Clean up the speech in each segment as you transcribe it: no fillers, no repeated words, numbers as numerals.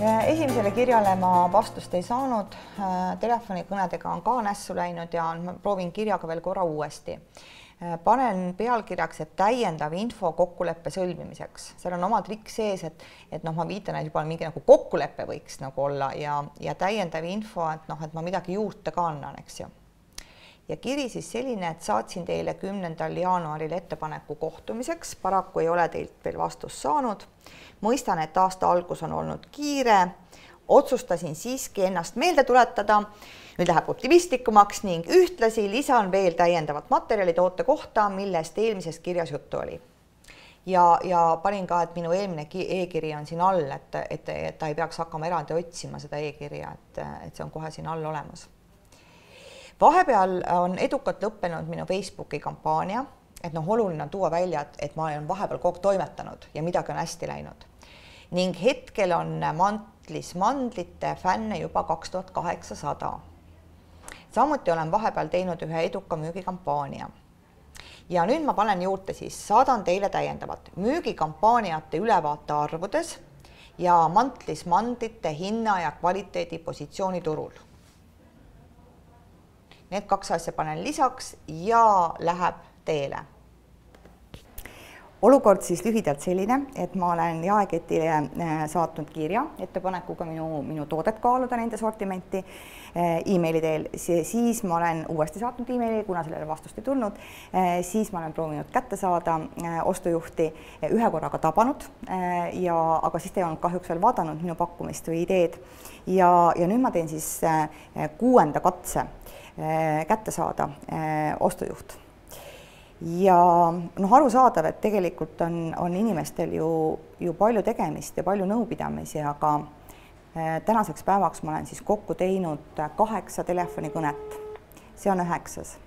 Esimesele kirjale ma vastust ei saanud, telefonikõnedega on ka nässu läinud ja ma proovin kirjaga veel korra uuesti. Panen pealkirjaks, et täiendav info kokkuleppe sõlmimiseks. Seal on oma trikk sees, et ma viitan, et juba mingi nagu kokkuleppe võiks nagu olla ja täiendav info, et ma midagi juurde ka annan, eks ju. Ja kiri siis selline, et saatsin teile 10. jaanuaril ettepaneku kohtumiseks. Paraku ei ole teilt veel vastust saanud. Mõistan, et aasta algus on olnud kiire. Otsustasin siiski ennast meelde tuletada. Nüüd läheb optimistlikumaks ning ühtlasi lisan veel täiendavat materjali toote kohta, millest eelmises kirjas juttu oli. Ja panin ka, et minu eelmine e-kiri on siin all, et ta ei peaks hakkama eraldi otsima seda e-kirja, et see on kohe siin all olemas. Vahepeal on edukalt lõppenud minu Facebooki kampaania, et oluline on tuua välja, et ma olen vahepeal kogu toimetanud ja midagi on hästi läinud. Ning hetkel on Mantlis mandlite fänne juba 2800. Samuti olen vahepeal teinud ühe eduka müügikampaania. Ja nüüd ma panen juurde siis, saadan teile täiendavat müügikampaaniate ülevaate arvudes ja Mantlis mandlite hinna ja kvaliteedi positsiooni turul. Need 2 asja panen lisaks ja läheb teele. Olukord siis lühidalt selline, et ma olen jaeketile saatnud kirja ettepanekuga minu toodet kaaluda nende sortimenti e-maili teel. Siis ma olen uuesti saatnud e-maili, kuna sellele vastust ei tulnud. Siis ma olen proovinud kätte saada ostujuhti, ühe korraga tabanud, aga siis te ei olnud kahjuks veel vaadanud minu pakkumist või ideed. Ja nüüd ma teen siis 6. katse kätte saada ostujuht. Ja aru saadav, et tegelikult on inimestel ju palju tegemist ja palju nõupidamisi, aga tänaseks päevaks ma olen siis kokku teinud 8 telefonikõnet. See on 9.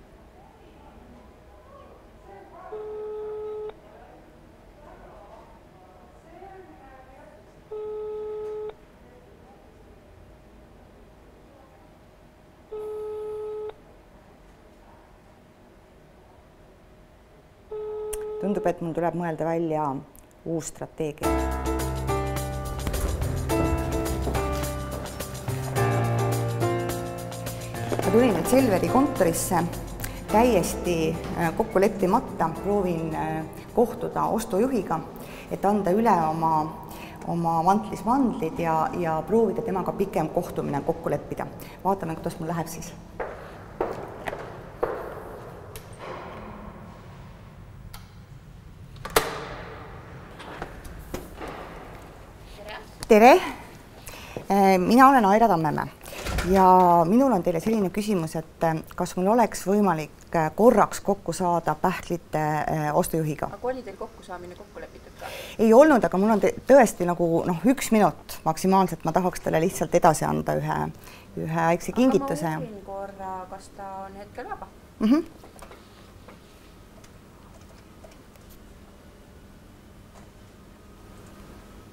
Tundub, et mul tuleb mõelda välja uus strateegia. Ma tulin nüüd Selveri kontorisse täiesti kokku leppimata, proovin kohtuda ostujuhiga, et anda üle oma Mantlis mandlid ja proovida temaga pikem kohtumine kokku leppida. Vaatame, kuidas mul läheb siis. Tere! Mina olen Aira Tammemäe ja minul on teile selline küsimus, et kas mul oleks võimalik korraks kokku saada Pähklite ostujuhiga? Aga oli teil kokkusaamine kokku lepitud ka? Ei olnud, aga mul on tõesti nagu 1 minut maksimaalselt. Ma tahaks teile lihtsalt edasi anda ühe väikse kingituse. Aga ma uurin korra, kas ta on hetkel vaba?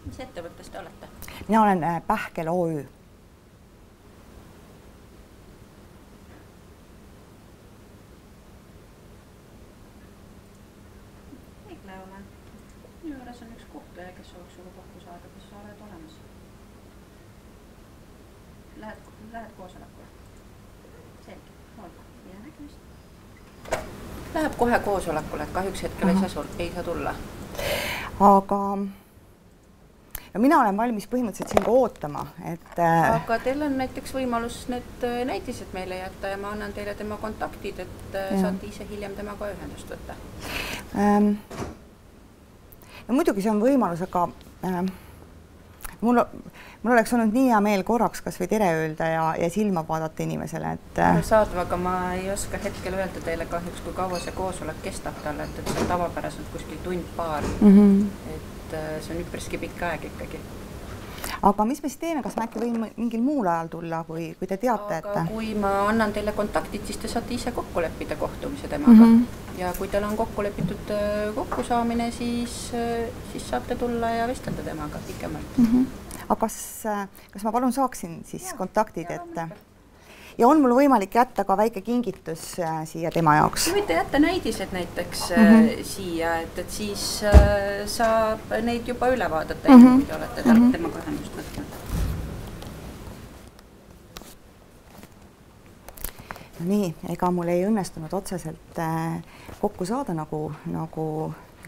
Mis ettevõttes te olete? Mina olen Pähkel OÜ. Õigle ole. Minu juures on üks kohtuja, kes sooviks sulle kokku saada, kas sa oled olemas? Lähed koosolekule? Selge, olla. Ja nägemist. Läheb kohe koosolekule, et kahjuks hetkel ei saa tulla. Aga mina olen valmis põhimõtteliselt siin ootama, et... Aga teil on näiteks võimalus need näidised meile jätta ja ma annan teile tema kontaktid, et saate ise hiljem temaga ühendust võtta. No muidugi see on võimalus, aga mul oleks olnud nii hea meel korraks kas või tere öelda ja silma vaadata inimesele, et... Saadav, aga ma ei oska hetkel öelda teile kahjuks, kui kaua see koosolek kestab talle, et see on tavapäraselt kuskil tund-paar. See on üpriski pikk aeg ikkagi. Aga mis me siis teeme, kas me äkki võime mingil muul ajal tulla, kui te teate, et... Aga kui ma annan teile kontaktid, siis te saate ise kokku leppida kohtumise temaga. Ja kui teil on kokku lepitud kokkusaamine, siis saate tulla ja vestelda temaga pikemalt. Aga kas ma palun saaksin siis kontaktid, et... Ja on mul võimalik jätta ka väike kingitus siia tema jaoks? Te võite jätta näidised näiteks siia, et siis saab neid juba üle vaadata, kui te olete temaga ühendust võtnud. No nii, ega mul ei õnnestunud otseselt kokku saada, nagu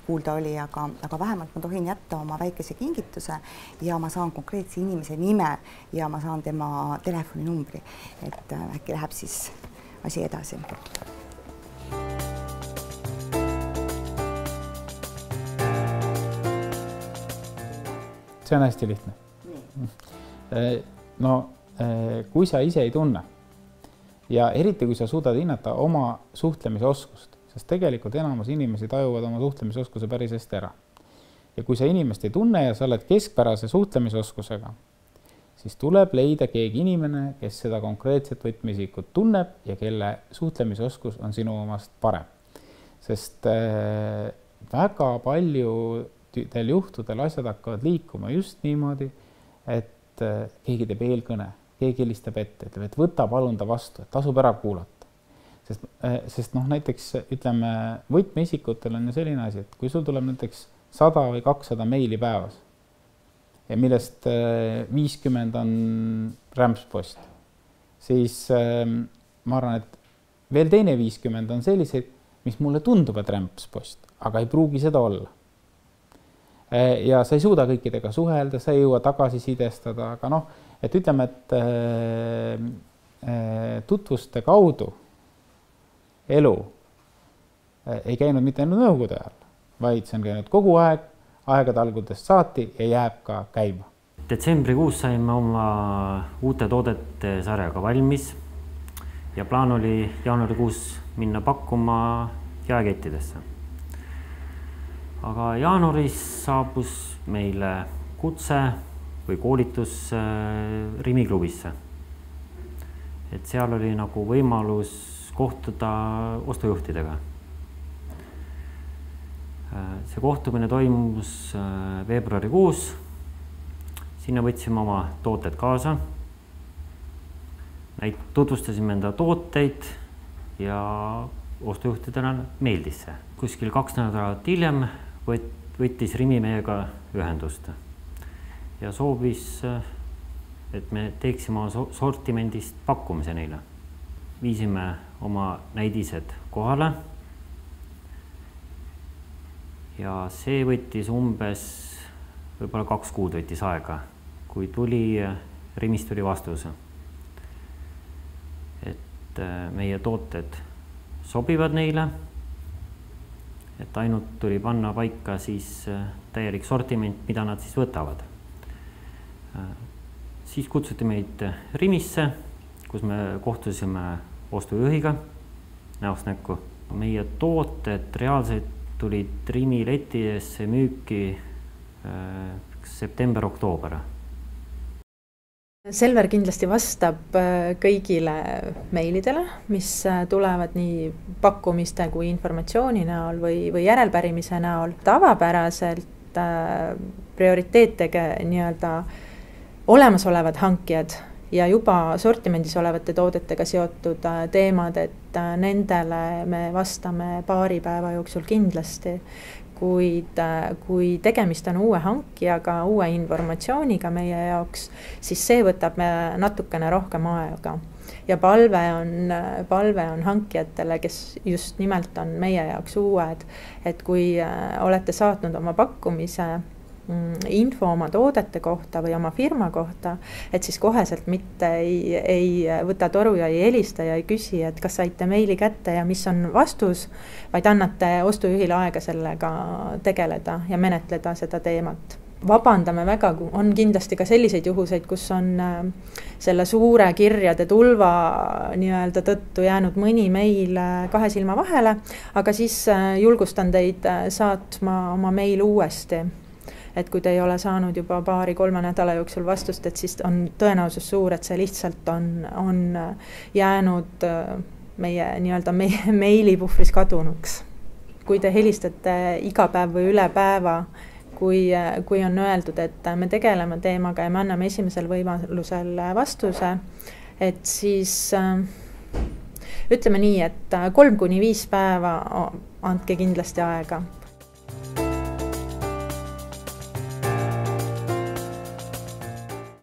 kuulda oli, aga vähemalt ma tohin jätta oma väikese kingituse ja ma saan konkreetse inimese nime ja ma saan tema telefoninumbri, et äkki läheb siis asi edasi. See on hästi lihtne. No, kui sa ise ei tunne ja eriti, kui sa suudad hinnata oma suhtlemisoskust, sest tegelikult enamus inimesi tajuvad oma suhtlemisoskuse päris hästi ära. Ja kui sa inimest ei tunne ja sa oled keskpärase suhtlemisoskusega, siis tuleb leida keegi inimene, kes seda konkreetset võtmeisikut tunneb ja kelle suhtlemisoskus on sinu omast parem. Sest väga paljudel juhtudel asjad hakkavad liikuma just niimoodi, et keegi teeb eelkõne, keegi helistab ette, ütleb, et võta palun ta vastu, et tasub ära kuulata. Sest näiteks ütleme, võtmeisikutel on ju selline asi, et kui sul tuleb näiteks 100 või 200 meili päevas ja millest 50 on rämpspost, siis ma arvan, et veel teine 50 on selliseid, mis mulle tundub, et rämpspost, aga ei pruugi seda olla. Ja sa ei suuda kõikidega suhelda, sa ei jõua tagasisidestada, aga et ütleme, et tutvuste kaudu elu ei käinud mitte ainult nõukogude ajal, vaid see on käinud kogu aeg, aegade algusest saati ja jääb ka käima. Detsembrikuus saime oma uute toodete sarjaga valmis ja plaan oli jaanuarikuus minna pakkuma jaekettidesse. Aga jaanuaris saabus meile kutse või koolitus Rimi klubisse. Et seal oli nagu võimalus kohtuda ostujuhtidega. See kohtumine toimus veebruarikuus. Sinna võtsime oma tooted kaasa. Tutvustasime enda tooteid ja ostujuhtidele meeldis see. Kuskil 2 nädalat hiljem võttis Rimi meiega ühendust ja soovis, et me teeksime sortimendist pakkumise neile. Viisime oma näidised kohale ja see võttis umbes võib-olla 2 kuud võttis aega, kui Rimist tuli vastus, et meie tooted sobivad neile, et ainult tuli panna paika siis täielik sortiment, mida nad siis võtavad. Siis kutsuti meid Rimisse, kus me kohtusime ostujuhiga näost näkku. Meie tooted reaalselt tulid Rimi letidesse müüki september-oktoober. Selver kindlasti vastab kõigile meilidele, mis tulevad nii pakkumiste kui informatsiooni näol või järelpärimise näol. Tavapäraselt prioriteetega nii-öelda olemasolevad hankijad ja juba sortimendis olevate toodetega seotud teemad, et nendele me vastame paari päeva jooksul kindlasti. Kuid kui tegemist on uue hankijaga, uue informatsiooniga meie jaoks, siis see võtab natukene rohkem aega. Ja palve on hankijatele, kes just nimelt on meie jaoks uued, et kui olete saatnud oma pakkumise info oma toodete kohta või oma firma kohta, et siis koheselt mitte ei võta toru ja ei helista ja ei küsi, et kas saite meili kätte ja mis on vastus, vaid annate ostujuhile aega sellega tegeleda ja menetleda seda teemat. Vabandame väga, on kindlasti ka selliseid juhuseid, kus on selle suure kirjade tulva nii-öelda tõttu jäänud mõni meil 2 silma vahele, aga siis julgustan teid saatma oma meil uuesti. Et kui te ei ole saanud juba 2-3 nädala jooksul vastust, et siis on tõenäosus suur, et see lihtsalt on jäänud meie nii-öelda meilipuhvris kadunuks. Kui te helistate iga päev või üle päeva, kui on öeldud, et me tegeleme teemaga ja me anname esimesel võimalusel vastuse, et siis ütleme nii, et 3-5 päeva andke kindlasti aega.